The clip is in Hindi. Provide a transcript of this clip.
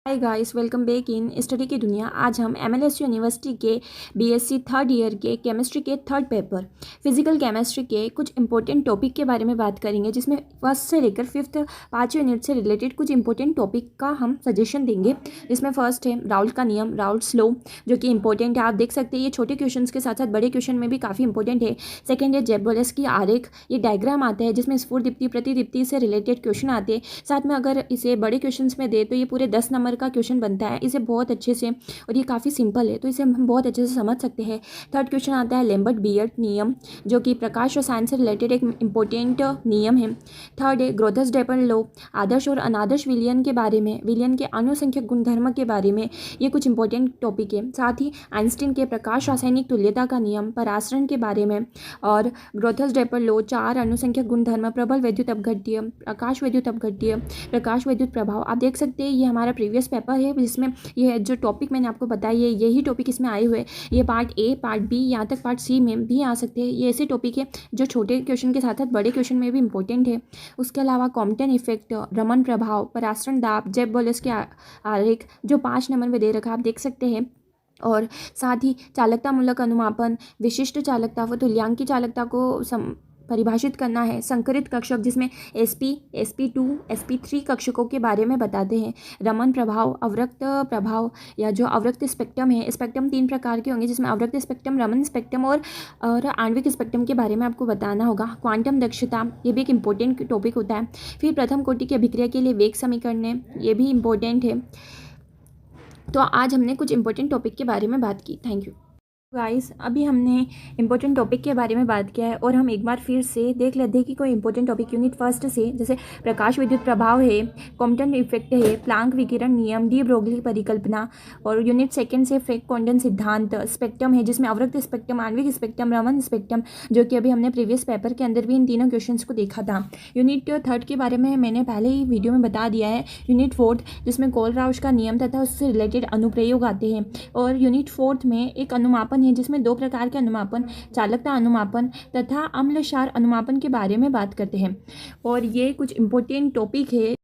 Hi guys, welcome back in study की दुनिया। आज हम एमएलएस यूनिवर्सिटी के बीएससी थर्ड ईयर के केमिस्ट्री के थर्ड पेपर फिजिकल केमिस्ट्री के कुछ इंपॉर्टेंट टॉपिक के बारे में बात करेंगे, जिसमें फर्स्ट से लेकर फिफ्थ 5 यूनिट से रिलेटेड कुछ इंपॉर्टेंट टॉपिक का हम सजेशन देंगे। जिसमें फर्स्ट है राउल्ट का नियम, राउल्ट्स लॉ, जो कि इंपॉर्टेंट है। आप देख सकते हैं ये छोटे क्वेश्चन के साथ साथ बड़े क्वेश्चन में भी काफ़ी इंपॉर्टेंट है। सेकेंड है जेबोलेस्की आरेख, ये डायग्राम आता है जिसमें स्फूर्दीप्ति प्रतिदीप्ति से रिलेटेड क्वेश्चन आते हैं। साथ में अगर इसे बड़े क्वेश्चन में दे तो ये पूरे 10 नंबर का क्वेश्चन बनता है। इसे बहुत अच्छे से, और ये काफ़ी सिंपल है तो इसे हम बहुत अच्छे से समझ सकते हैं। थर्ड क्वेश्चन आता है लैम्बर्ट बियर्ड नियम, जो कि प्रकाश और साइंस से रिलेटेड एक इंपॉर्टेंट नियम है। थर्ड है ग्रोथस डेपन लॉ, आदर्श और अनादर्श विलयन के बारे में, विलयन के अनुसंख्यक गुणधर्म के बारे में ये कुछ इंपॉर्टेंट टॉपिक है। साथ ही आइंस्टीन के प्रकाश रासायनिक तुल्यता का नियम, परासरण के बारे में, और ग्रोथस डेपन लॉ, 4 अनुसंख्यक गुणधर्म, प्रबल वैद्युत अपघट्य, प्रकाश वैद्युत अपघट्य, प्रकाश वैद्युत प्रभाव। आप देख सकते हैं ये हमारा प्रीवियस पेपर है, जिसमें ये जो टॉपिक मैंने आपको बताया है यही टॉपिक इसमें आए हुए। ये पार्ट ए, पार्ट बी, यहाँ तक पार्ट सी में भी आ सकते हैं। ये ऐसे टॉपिक है जो छोटे क्वेश्चन के साथ साथ बड़े क्वेश्चन में भी इंपॉर्टेंट है। उसके अलावा कॉम्पटन इफेक्ट, रमन प्रभाव, परासरण दाब, जेब-बोलेस के आरेख, जो 5 नंबर में दे रखा है, आप देख सकते हैं। और साथ ही चालकतामूलक अनुमापन, विशिष्ट चालकता व तुल्यांकी चालकता को परिभाषित करना है। संकरित कक्षक, जिसमें sp, sp2, sp3 कक्षकों के बारे में बताते हैं। रमन प्रभाव, अवरक्त प्रभाव, या जो अवरक्त स्पेक्ट्रम है, स्पेक्ट्रम 3 प्रकार के होंगे, जिसमें अवरक्त स्पेक्ट्रम, रमन स्पेक्ट्रम और आणविक स्पेक्ट्रम के बारे में आपको बताना होगा। क्वांटम दक्षता, ये भी एक इंपॉर्टेंट टॉपिक होता है। फिर प्रथम कोटि की अभिक्रिया के लिए वेग समीकरण, ये भी इंपॉर्टेंट है। तो आज हमने कुछ इंपॉर्टेंट टॉपिक के बारे में बात की। Thank you guys. अभी हमने इंपॉर्टेंट टॉपिक के बारे में बात किया है, और हम एक बार फिर से देख लेते हैं कि कोई इंपॉर्टेंट टॉपिक यूनिट फर्स्ट से, जैसे प्रकाश विद्युत प्रभाव है, कॉम्पटन इफेक्ट है, प्लांक विकिरण नियम, डी ब्रोगली परिकल्पना, और यूनिट सेकंड से फ्रैंक कोंडन सिद्धांत, स्पेक्ट्रम है जिसमें अवरक्त स्पेक्ट्रम, आणविक स्पेक्ट्रम, रमन स्पेक्ट्रम, जो कि अभी हमने प्रीवियस पेपर के अंदर भी इन तीनों क्वेश्चन को देखा था। यूनिट थर्ड के बारे में मैंने पहले ही वीडियो में बता दिया है। यूनिट फोर्थ, जिसमें कोलराउश का नियम तथा उससे रिलेटेड अनुप्रयोग आते हैं। और यूनिट फोर्थ में एक अनुमापन है, जिसमें 2 प्रकार के अनुमापन, चालकता अनुमापन तथा अम्लक्षार अनुमापन के बारे में बात करते हैं। और ये कुछ इंपॉर्टेंट टॉपिक है।